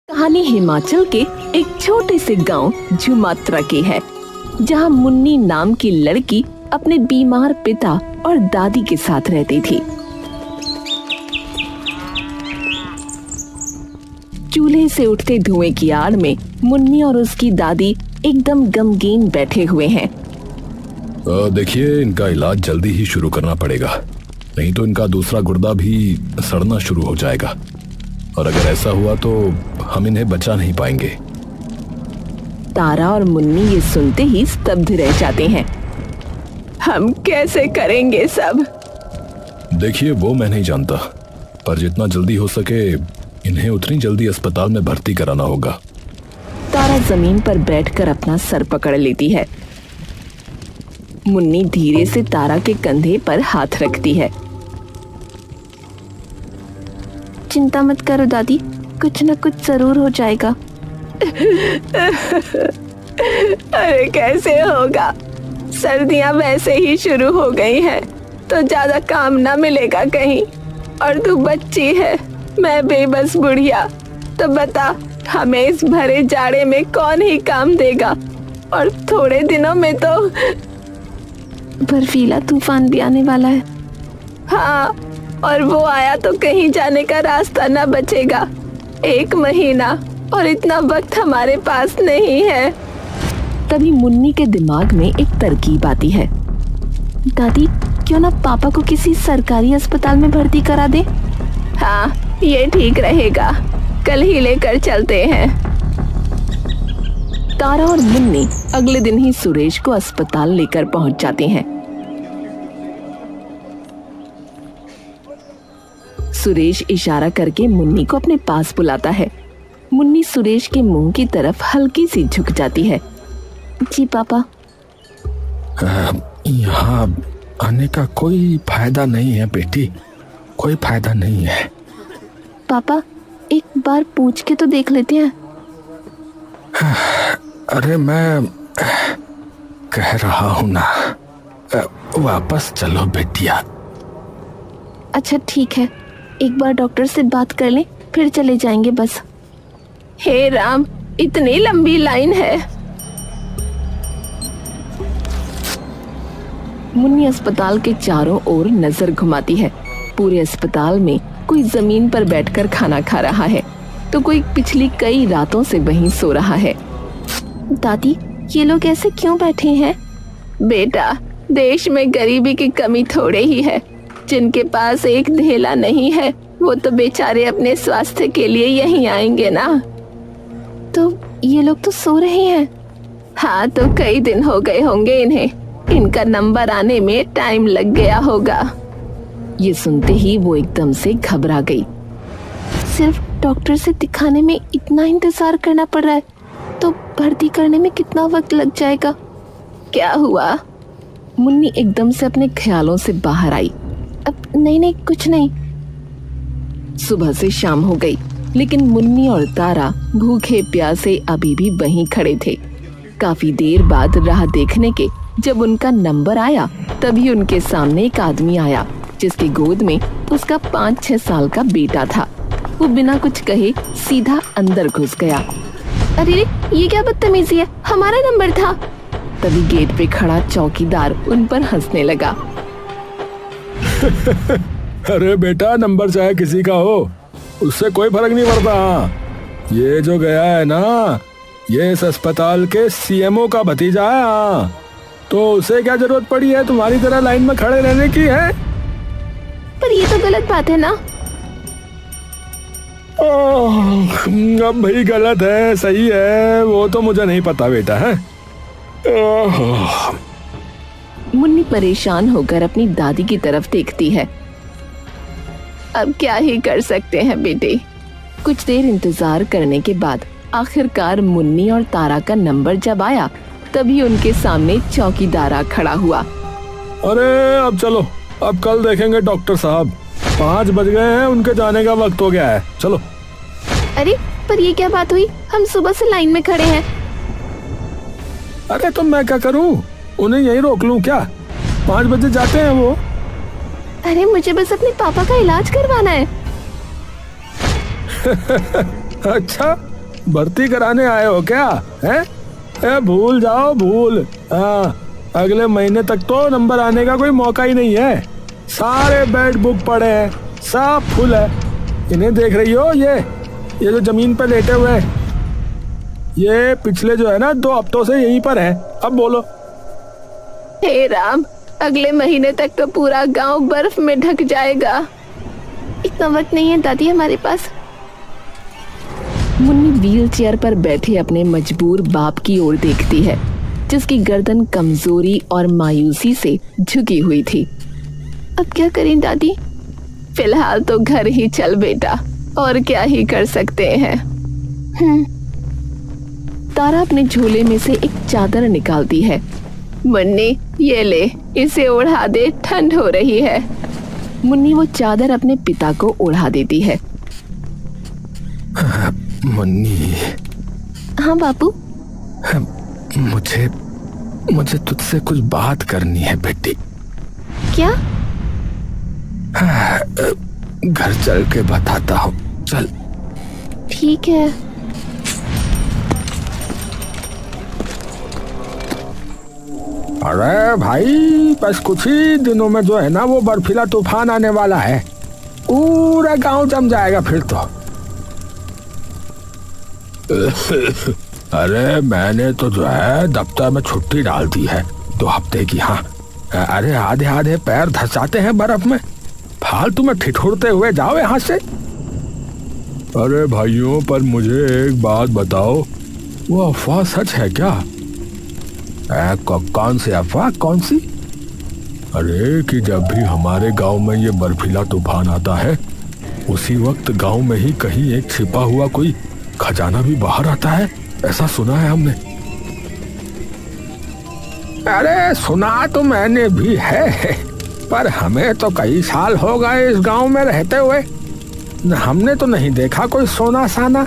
कहानी हिमाचल के एक छोटे से गांव झुमात्रा की है, जहां मुन्नी नाम की लड़की अपने बीमार पिता और दादी के साथ रहती थी। चूल्हे से उठते धुएं की आड़ में मुन्नी और उसकी दादी एकदम गमगीन बैठे हुए हैं। देखिए, इनका इलाज जल्दी ही शुरू करना पड़ेगा, नहीं तो इनका दूसरा गुर्दा भी सड़ना शुरू हो जाएगा, और अगर ऐसा हुआ तो हम इन्हें बचा नहीं पाएंगे। तारा और मुन्नी ये सुनते ही स्तब्ध रह जाते हैं। हम कैसे करेंगे सब? देखिए, वो मैं नहीं जानता, पर जितना जल्दी हो सके इन्हें उतनी जल्दी अस्पताल में भर्ती कराना होगा। तारा जमीन पर बैठकर अपना सर पकड़ लेती है। मुन्नी धीरे से तारा के कंधे पर हाथ रखती है। चिंता मत करो दादी, कुछ न कुछ जरूर हो जाएगा। अरे कैसे होगा? सर्दियां वैसे ही शुरू हो गई हैं, तो ज्यादा काम ना मिलेगा कहीं, और तू बच्ची है, मैं बेबस बुढ़िया। तो बता, हमें इस भरे जाड़े में कौन ही काम देगा? और थोड़े दिनों में तो बर्फीला तूफान भी आने वाला है। हाँ, और वो आया तो कहीं जाने का रास्ता ना बचेगा। 1 महीना, और इतना वक्त हमारे पास नहीं है। तभी मुन्नी के दिमाग में एक तरकीब आती है। दादी, क्यों ना पापा को किसी सरकारी अस्पताल में भर्ती करा दे? हाँ, ये ठीक रहेगा, कल ही लेकर चलते हैं। तारा और मुन्नी अगले दिन ही सुरेश को अस्पताल लेकर पहुंच जाते हैं। सुरेश इशारा करके मुन्नी को अपने पास बुलाता है। मुन्नी सुरेश के मुंह की तरफ हल्की सी झुक जाती है। जी पापा। यहाँ आने का कोई फायदा नहीं है बेटी, कोई फायदा नहीं है। पापा, एक बार पूछ के तो देख लेते हैं। अरे मैं कह रहा हूँ ना, वापस चलो बेटिया। अच्छा ठीक है, एक बार डॉक्टर से बात कर लें, फिर चले जाएंगे बस। हे राम, इतनी लंबी लाइन है। मुन्नी अस्पताल के चारों ओर नजर घुमाती है। पूरे अस्पताल में कोई जमीन पर बैठकर खाना खा रहा है, तो कोई पिछली कई रातों से वहीं सो रहा है। दादी, ये लोग ऐसे क्यों बैठे हैं? बेटा, देश में गरीबी की कमी थोड़े ही है। जिनके पास एक धेला नहीं है, वो तो बेचारे अपने स्वास्थ्य के लिए यहीं आएंगे ना। तो ये लोग तो सो रहे हैं। हाँ, तो कई दिन हो गए होंगे इन्हें, इनका नंबर आने में टाइम लग गया होगा। ये सुनते ही वो एकदम से घबरा गई। सिर्फ डॉक्टर से दिखाने में इतना इंतजार करना पड़ रहा है, तो भर्ती करने में कितना वक्त लग जाएगा? क्या हुआ? मुन्नी एकदम से अपने ख्यालों से बाहर आई। अब नहीं, कुछ नहीं। सुबह से शाम हो गई, लेकिन मुन्नी और तारा भूखे प्यासे अभी भी वहीं खड़े थे। काफी देर बाद राह देखने के जब उनका नंबर आया, तभी उनके सामने एक आदमी आया, जिसकी गोद में उसका 5-6 साल का बेटा था। वो बिना कुछ कहे सीधा अंदर घुस गया। अरे ये क्या बदतमीजी है, हमारा नंबर था। तभी गेट पे खड़ा चौकीदार उन पर हंसने लगा। अरे बेटा, नंबर चाहे किसी का हो, उससे कोई फर्क नहीं पड़ता। ये जो गया है ना, ये इस अस्पताल के सीएमओ का भतीजा है। हाँ, तो उसे क्या जरूरत पड़ी है तुम्हारी तरह लाइन में खड़े रहने की है? पर ये तो गलत बात है ना। अब भाई गलत है सही है, वो तो मुझे नहीं पता बेटा है। मुन्नी परेशान होकर अपनी दादी की तरफ देखती है। अब क्या ही कर सकते हैं बेटे। कुछ देर इंतजार करने के बाद आखिरकार मुन्नी और तारा का नंबर जब आया, तभी उनके सामने चौकीदार खड़ा हुआ। अरे अब चलो, अब कल देखेंगे डॉक्टर साहब। 5 बज गए हैं, उनके जाने का वक्त हो गया है, चलो। अरे पर ये क्या बात हुई? हम सुबह से लाइन में खड़े हैं। अरे तो मैं क्या करूं, उन्हें यहीं रोक लूं क्या? 5 बजे जाते हैं वो। अरे मुझे बस अपने पापा का इलाज करवाना है। अच्छा, भर्ती कराने आए हो क्या? हैं? भूल जाओ, भूल। हाँ, अगले महीने तक तो नंबर आने का कोई मौका ही नहीं है। सारे बेड बुक पड़े हैं, सब फुल है। इन्हें देख रही हो? ये जो जमीन पर लेटे हुए हैं, ये पिछले जो है ना 2 हफ्तों से यहीं पर है। अब बोलो। हे राम, अगले महीने तक तो पूरा गांव बर्फ में ढक जाएगा। इतना वक्त नहीं है दादी हमारे पास। मुन्नी व्हील चेयर पर बैठे अपने मजबूर बाप की ओर देखती है, जिसकी गर्दन कमजोरी और मायूसी से झुकी हुई थी। अब क्या करें दादी? फिलहाल तो घर ही चल बेटा, और क्या ही कर सकते हैं। तारा अपने झोले में से एक चादर निकालती है। मुन्नी, ये ले, इसे ओढ़ा दे, ठंड हो रही है। मुन्नी वो चादर अपने पिता को ओढ़ा देती है। मुन्नी। हाँ बापू। मुझे तुझसे कुछ बात करनी है बेटी। क्या? घर चल के बताता हूँ, चल। ठीक है। अरे भाई, बस कुछ ही दिनों में जो है ना वो बर्फीला तूफान आने वाला है। पूरा गांव जम जाएगा फिर तो। अरे मैंने तो जो है दफ्तर में छुट्टी डाल दी है 2 हफ्ते की। हाँ, अरे आधे आधे पैर धंसाते हैं बर्फ में। फालतू में ठिठुरते हुए जाओ यहाँ से। अरे भाइयों, पर मुझे एक बात बताओ, वो अफवाह सच है क्या? कौन सी अफवाह? कौन सी? अरे कि जब भी हमारे गांव में ये बर्फीला तूफान आता है, उसी वक्त गांव में ही कहीं एक छिपा हुआ कोई खजाना भी बाहर आता है, ऐसा सुना है हमने। अरे सुना तो मैंने भी है, पर हमें तो कई साल हो गए इस गांव में रहते हुए, हमने तो नहीं देखा कोई सोना साना।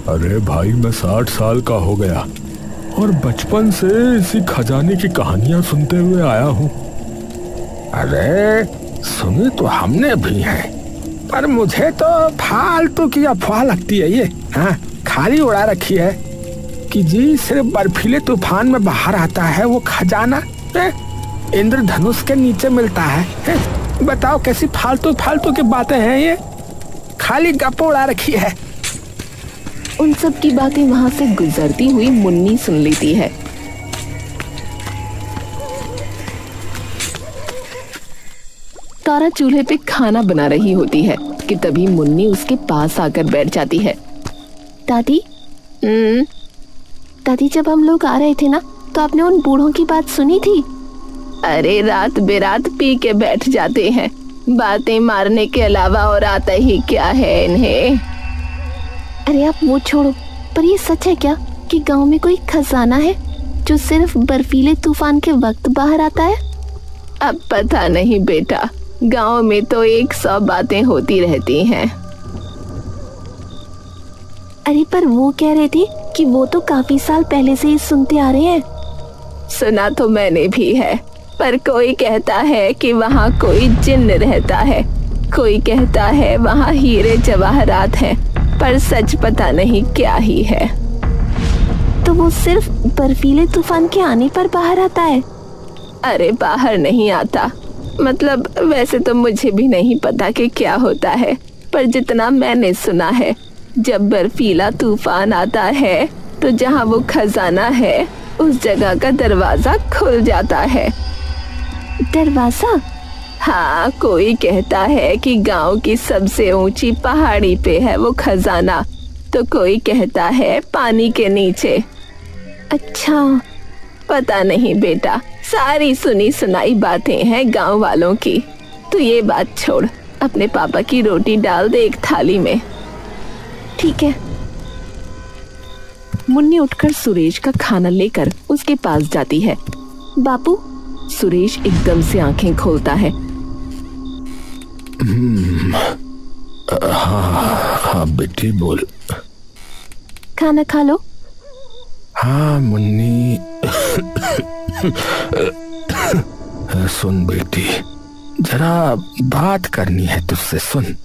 अरे भाई, मैं 60 साल का हो गया और बचपन से इसी खजाने की कहानियां सुनते हुए आया हूँ। अरे सुनी तो हमने भी है, पर मुझे तो फालतू की अफवाह लगती है ये। हाँ, खाली उड़ा रखी है कि जी सिर्फ बर्फीले तूफान में बाहर आता है वो खजाना, इंद्रधनुष के नीचे मिलता है। बताओ कैसी फालतू फालतू की बातें हैं ये, खाली गप उड़ा रखी है। उन सब की बातें वहां से गुजरती हुई मुन्नी सुन लेती है। तारा चूल्हे पे खाना बना रही होती है कि तभी मुन्नी उसके पास आकर बैठ जाती है। दादी, दादी, जब हम लोग आ रहे थे ना, तो आपने उन बूढ़ों की बात सुनी थी? अरे रात बेरात पी के बैठ जाते हैं, बातें मारने के अलावा और आता ही क्या है इन्हें। अरे आप वो छोड़ो, पर ये सच है क्या कि गांव में कोई खजाना है जो सिर्फ बर्फीले तूफान के वक्त बाहर आता है? अब पता नहीं बेटा, गांव में तो 100 बातें होती रहती हैं। अरे पर वो कह रहे थे कि वो तो काफी साल पहले से ही सुनते आ रहे हैं। सुना तो मैंने भी है, पर कोई कहता है कि वहाँ कोई जिन्न रहता है, कोई कहता है वहाँ हीरे जवाहरात हैं, पर सच पता नहीं क्या ही है। तो वो सिर्फ बर्फीले तूफान के आने पर बाहर आता है? अरे बाहर नहीं आता, मतलब वैसे तो मुझे भी नहीं पता कि क्या होता है, पर जितना मैंने सुना है, जब बर्फीला तूफान आता है तो जहाँ वो खजाना है उस जगह का दरवाजा खुल जाता है। दरवाजा? हाँ, कोई कहता है कि गांव की सबसे ऊंची पहाड़ी पे है वो खजाना, तो कोई कहता है पानी के नीचे। अच्छा, पता नहीं बेटा, सारी सुनी सुनाई बातें हैं गांव वालों की। तो ये बात छोड़, अपने पापा की रोटी डाल दे एक थाली में। ठीक है। मुन्नी उठकर सुरेश का खाना लेकर उसके पास जाती है। बापू। सुरेश एकदम से आंखें खोलता है। हाँ बेटी बोल। खाना खा लो। हाँ मुन्नी। सुन बेटी, जरा बात करनी है तुझसे, सुन।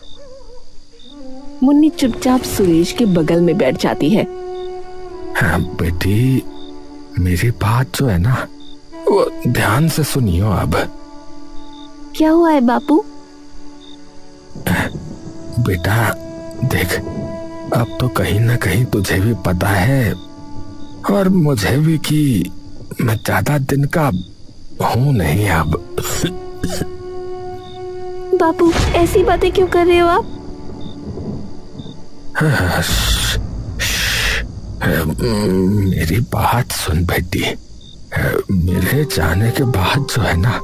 मुन्नी चुपचाप सुरेश के बगल में बैठ जाती है। हाँ बेटी, मेरी बात जो है ना वो ध्यान से सुनियो अब। क्या हुआ है बापू? बेटा देख, अब तो कहीं ना कहीं तुझे भी पता है और मुझे भी कि मैं ज्यादा दिन का हूं नहीं अब। बापू ऐसी बातें क्यों कर रहे हो आप? मेरी बात सुन बेटी, मेरे जाने के बाद जो है ना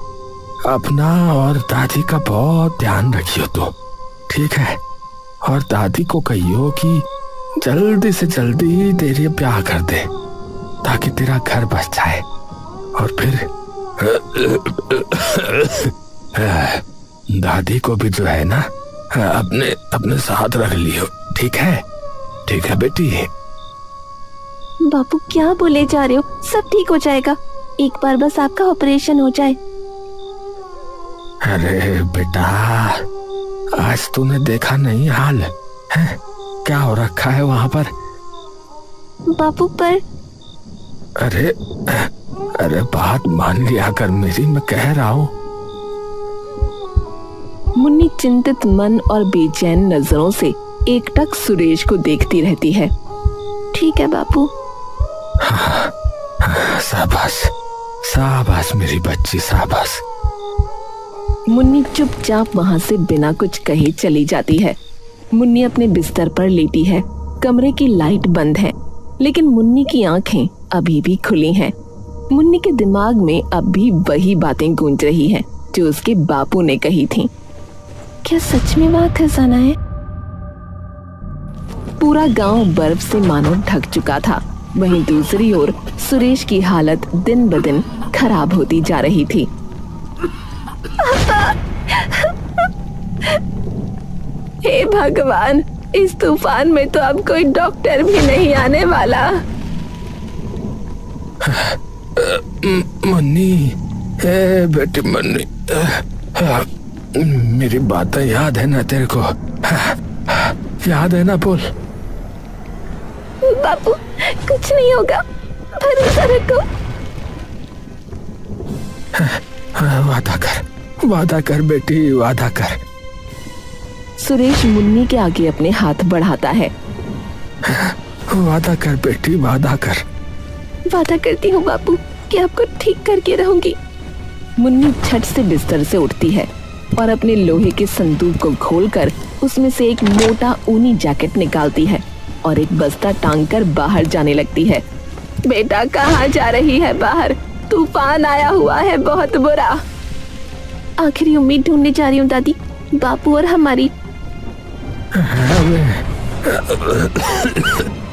अपना और दादी का बहुत ध्यान रखियो तो, ठीक है? और दादी को कहियो कि जल्दी से जल्दी तेरी ब्याह कर दे ताकि तेरा घर बच जाए। और फिर दादी को भी जो है ना अपने अपने साथ रख लियो, ठीक है? ठीक है बेटी। बापू क्या बोले जा रहे हो? सब ठीक हो जाएगा, एक बार बस आपका ऑपरेशन हो जाए। अरे बेटा, आज तूने देखा नहीं हाल है क्या हो रखा है वहां पर? बापू पर अरे अरे बात मान लिया कर मेरी, मैं कह रहा हूँ। मुन्नी चिंतित मन और बेचैन नजरों से एकटक सुरेश को देखती रहती है। ठीक है बापू। शाबाश शाबाश मेरी बच्ची, शाबाश। मुन्नी चुपचाप वहां से बिना कुछ कहे चली जाती है। मुन्नी अपने बिस्तर पर लेटी है। कमरे की लाइट बंद है, लेकिन मुन्नी की आंखें अभी भी खुली हैं। मुन्नी के दिमाग में अब भी वही बातें गूंज रही हैं जो उसके बापू ने कही थीं। क्या सच में वहां खजाना है? पूरा गांव बर्फ से मानो ढक चुका था। वहीं दूसरी ओर सुरेश की हालत दिन ब दिन खराब होती जा रही थी। हे भगवान, इस तूफान में तो अब कोई डॉक्टर भी नहीं आने वाला। मुन्नी, बेटी मुन्नी, मेरी बातें याद है ना तेरे को? याद है ना? बोल। बापू कुछ नहीं होगा, भरोसा रखो। वादा कर बेटी, वादा कर। सुरेश मुन्नी के आगे अपने हाथ बढ़ाता है। वादा कर बेटी, वादा कर। वादा करती हूँ बापू कि आपको ठीक करके रहूंगी। मुन्नी झट से बिस्तर से उठती है और अपने लोहे के संदूक को खोलकर उसमें से एक मोटा ऊनी जैकेट निकालती है और एक बस्ता टांग कर बाहर जाने लगती है। बेटा कहाँ जा रही है? बाहर तूफान आया हुआ है, बहुत बुरा। आखिरी उम्मीद ढूंढने जा रही हूँ दादी, बापू और हमारी।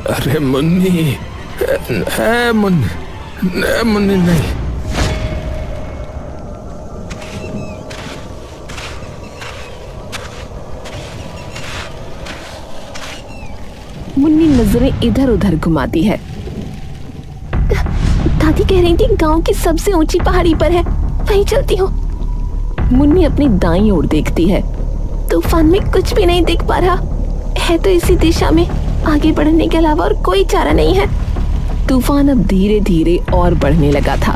अरे मुन्नी, मुन्नी नहीं। मुन्नी नजरें इधर उधर घुमाती है। दादी कह रही थी गांव की सबसे ऊंची पहाड़ी पर है, वहीं चलती हूँ। मुन्नी अपनी दाईं ओर देखती है। तूफान में कुछ भी नहीं दिख पा रहा है, तो इसी दिशा में आगे बढ़ने के अलावा और कोई चारा नहीं है। तूफान अब धीरे धीरे और बढ़ने लगा था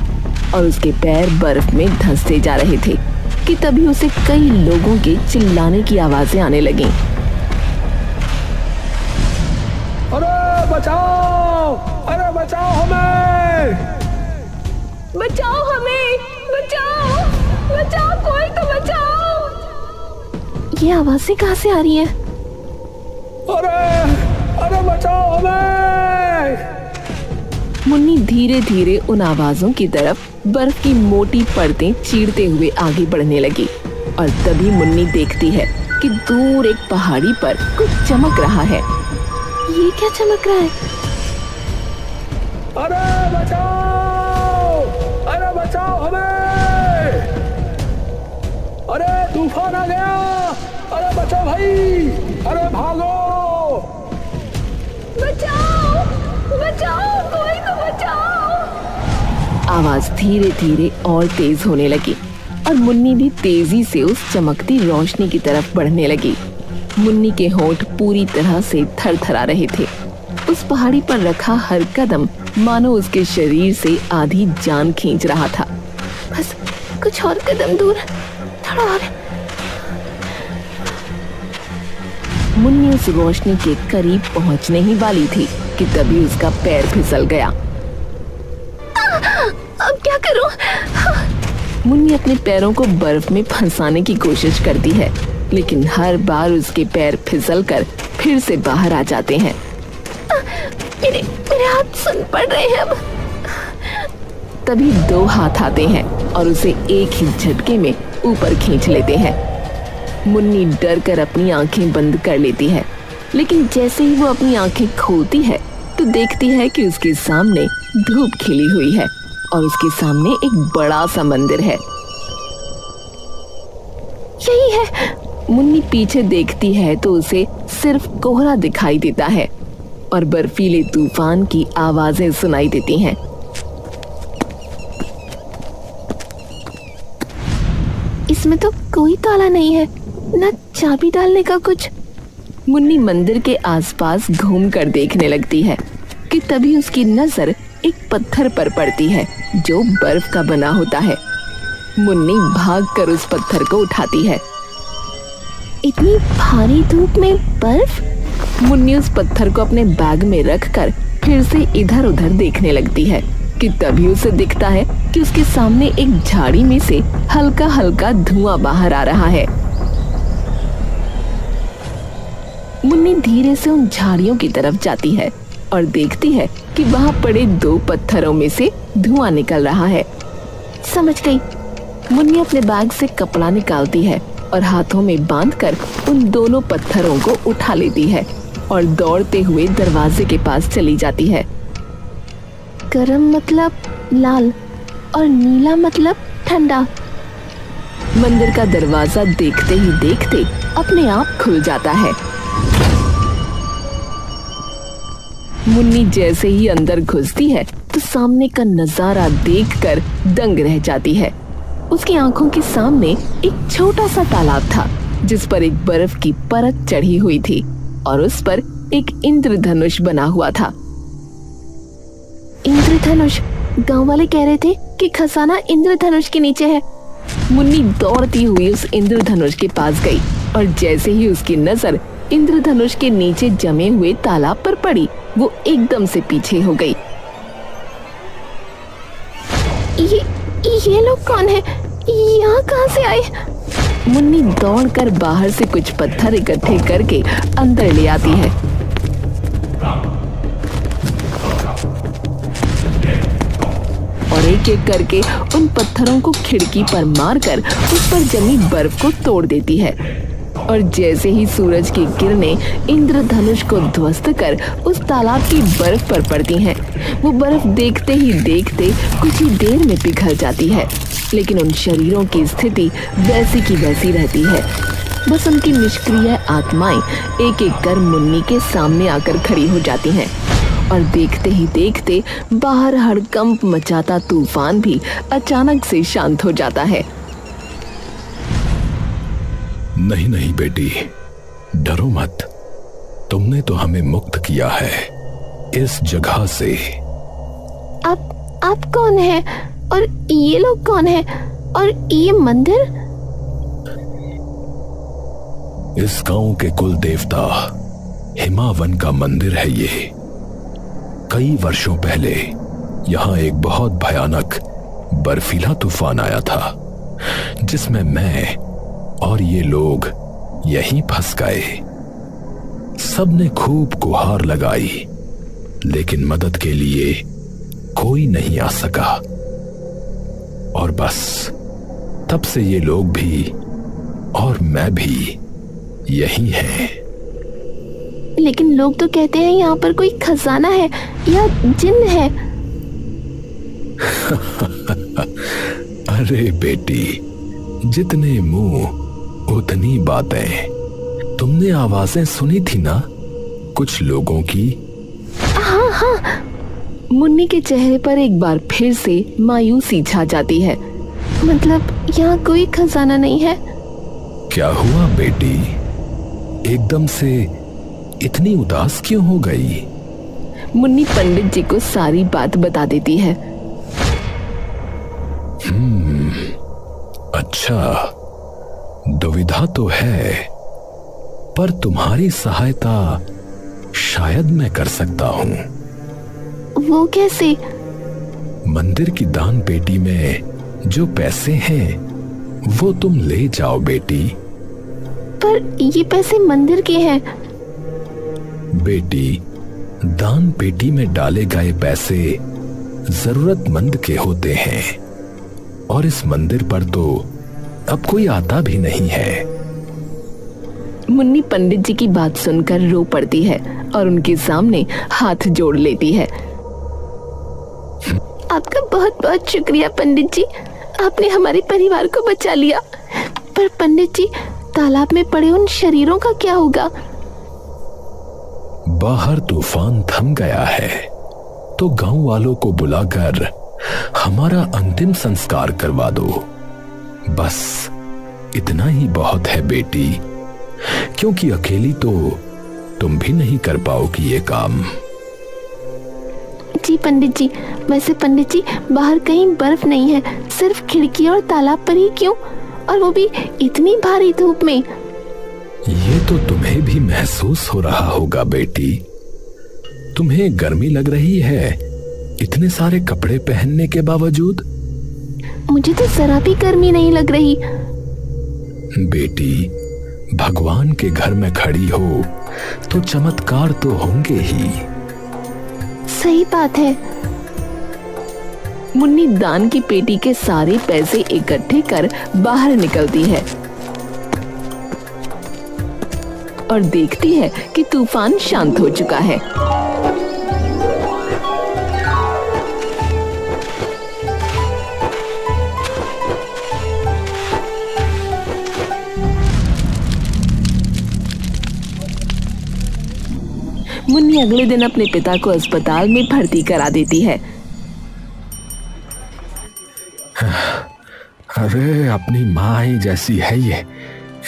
और उसके पैर बर्फ में धंसते जा रहे थे कि तभी उसे कई लोगों के चिल्लाने की आवाजें आने लगीं। अरे बचाओ, अरे बचाओ हमें, बचाओ हमें, बचाओ, बचाओ, कोई तो बचाओ। ये आवाजें कहाँ से आ रही हैं? अरे बचाओ हमें। मुन्नी धीरे धीरे उन आवाजों की तरफ बर्फ की मोटी परतें चीरते हुए आगे बढ़ने लगी और तभी मुन्नी देखती है कि दूर एक पहाड़ी पर कुछ चमक रहा है। ये क्या चमक रहा है? अरे बचाओ हमें, अरे तूफान आ गया, अरे बचाओ भाई, अरे भागो, बचाओ, बचाओ, कोई तो बचाओ। आवाज धीरे धीरे और तेज होने लगी और मुन्नी भी तेजी से उस चमकती रोशनी की तरफ बढ़ने लगी। मुन्नी के होंठ पूरी तरह से थरथरा रहे थे। उस पहाड़ी पर रखा हर कदम मानो उसके शरीर से आधी जान खींच रहा था। बस कुछ और कदम दूर, थोड़ा और। मुन्नी उस रोशनी के करीब पहुंचने ही वाली थी कि तभी उसका पैर फिसल गया। अब क्या करूं? मुन्नी अपने पैरों को बर्फ में फंसाने की कोशिश करती है, लेकिन हर बार उसके पैर फिसलकर फिर से बाहर आ जाते हैं। मेरे हाथ सुन पड़ रहे हैं अब। तभी 2 हाथ आते हैं और उसे एक ही झटके में ऊपर खींच लेते हैं। मुन्नी डर कर अपनी आंखें बंद कर लेती है, लेकिन जैसे ही वो अपनी आंखें खोलती है तो देखती है कि उसके सामने धूप खिली हुई है और उसके सामने एक बड़ा सा मंदिर है। यही है। मुन्नी पीछे देखती है तो उसे सिर्फ कोहरा दिखाई देता है और बर्फीले तूफान की आवाजें सुनाई देती हैं। इसमें तो कोई ताला नहीं है, ना चाबी डालने का कुछ। मुन्नी मंदिर के आसपास घूमकर देखने लगती है कि तभी उसकी नजर एक पत्थर पर पड़ती है जो बर्फ का बना होता है। मुन्नी भागकर उस पत्थर को उठाती है। इतनी भारी धूप में बर्फ? मुन्नी उस पत्थर को अपने बैग में रखकर फिर से इधर उधर देखने लगती है कि तभी उसे दिखता है कि उसके सामने एक झाड़ी में से हल्का हल्का धुआं बाहर आ रहा है। मुन्नी धीरे से उन झाड़ियों की तरफ जाती है और देखती है कि वहां पड़े 2 पत्थरों में से धुआं निकल रहा है। समझ गई। मुन्नी अपने बैग से कपड़ा निकालती है और हाथों में बांधकर उन दोनों पत्थरों को उठा लेती है और दौड़ते हुए दरवाजे के पास चली जाती है। गरम मतलब लाल और नीला मतलब ठंडा। मंदिर का दरवाजा देखते ही देखते अपने आप खुल जाता है। मुन्नी जैसे ही अंदर घुसती है तो सामने का नजारा देखकर दंग रह जाती है। उसकी आंखों के सामने एक छोटा सा तालाब था जिस पर एक बर्फ की परत चढ़ी हुई थी और उस पर एक इंद्रधनुष बना हुआ था। इंद्रधनुष? गांव वाले कह रहे थे कि खजाना इंद्रधनुष के नीचे है। मुन्नी दौड़ती हुई उस इंद्रधनुष के पास गई और जैसे ही उसकी नजर इंद्रधनुष के नीचे जमे हुए तालाब पर पड़ी, वो एकदम से पीछे हो गई। ये लोग कौन है? यहाँ कहाँ से आए? मुन्नी दौड़कर बाहर से कुछ पत्थर इकट्ठे करके अंदर ले आती है। और एक एक करके उन पत्थरों को खिड़की पर मारकर उस पर जमी बर्फ को तोड़ देती है। और जैसे ही सूरज की किरणें इंद्रधनुष को ध्वस्त कर उस तालाब की बर्फ पर पड़ती हैं, वो बर्फ देखते ही देखते कुछ ही देर में पिघल जाती है, लेकिन उन शरीरों की स्थिति वैसी की वैसी रहती है। बस उनकी निष्क्रिय आत्माएं एक एक कर मुन्नी के सामने आकर खड़ी हो जाती हैं और देखते ही देखते बाहर हड़कंप मचाता तूफान भी अचानक से शांत हो जाता है। नहीं नहीं बेटी, डरो मत। तुमने तो हमें मुक्त किया है इस जगह से। आप कौन हैं? और ये लोग कौन हैं? और ये मंदिर? इस गांव के कुल देवता हिमावन का मंदिर है ये। कई वर्षों पहले यहां एक बहुत भयानक बर्फीला तूफान आया था जिसमें मैं और ये लोग यहीं फंस गए। सबने खूब गुहार लगाई, लेकिन मदद के लिए कोई नहीं आ सका। और बस तब से ये लोग भी और मैं भी यही हैं। लेकिन लोग तो कहते हैं यहाँ पर कोई खजाना है या जिन्न है। अरे बेटी, जितने मुंह उतनी बातें। तुमने आवाजें सुनी थी ना कुछ लोगों की? हाँ। मुन्नी के चेहरे पर एक बार फिर से मायूसी छा जाती है। मतलब यहाँ कोई खजाना नहीं है? क्या हुआ बेटी? एकदम से इतनी उदास क्यों हो गई? मुन्नी पंडित जी को सारी बात बता देती है। अच्छा, दुविधा तो है, पर तुम्हारी सहायता शायद मैं कर सकता हूं। वो कैसे? मंदिर की दान पेटी में जो पैसे हैं वो तुम ले जाओ बेटी। पर ये पैसे मंदिर के हैं। बेटी, दान पेटी में डाले गए पैसे जरूरतमंद के होते हैं, और इस मंदिर पर तो अब कोई आता भी नहीं है। मुन्नी पंडित जी की बात सुनकर रो पड़ती है और उनके सामने हाथ जोड़ लेती है। आपका बहुत बहुत शुक्रिया पंडित जी, आपने हमारे परिवार को बचा लिया। पर पंडित जी, तालाब में पड़े उन शरीरों का क्या होगा? बाहर तूफान थम गया है, तो गांव वालों को बुलाकर हमारा अंतिम संस्कार करवा दो। बस इतना ही बहुत है बेटी, क्योंकि अकेली तो तुम भी नहीं कर पाओगी ये काम। जी पंडित जी, वैसे पंडित जी बाहर कहीं बर्फ नहीं है, सिर्फ खिड़की और तालाब पर ही क्यों, और वो भी इतनी भारी धूप में। ये तो तुम्हें भी महसूस हो रहा होगा बेटी। तुम्हें गर्मी लग रही है इतने सारे कपड़े पहनने के बावजूद। मुझे तो जरा भी गर्मी नहीं लग रही। बेटी, भगवान के घर में खड़ी हो तो चमत्कार तो होंगे ही। सही बात है। मुन्नी दान की पेटी के सारे पैसे इकट्ठे कर बाहर निकलती है और देखती है कि तूफान शांत हो चुका है। मुन्नी अगले दिन अपने पिता को अस्पताल में भर्ती करा देती है। अरे अपनी माँ ही जैसी है ये,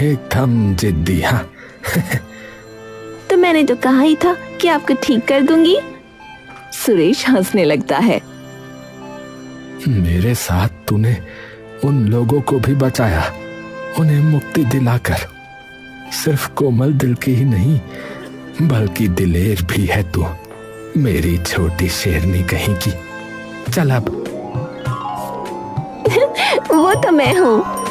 एकदम जिद्दी। हाँ तो मैंने तो कहा ही था कि आपको ठीक कर दूंगी। सुरेश हंसने लगता है। मेरे साथ तूने उन लोगों को भी बचाया, उन्हें मुक्ति दिलाकर। सिर्फ कोमल दिल की ही नहीं, बल्कि दिलेर भी है तू, मेरी छोटी शेरनी कहीं की। चल अब। वो तो मैं हूँ।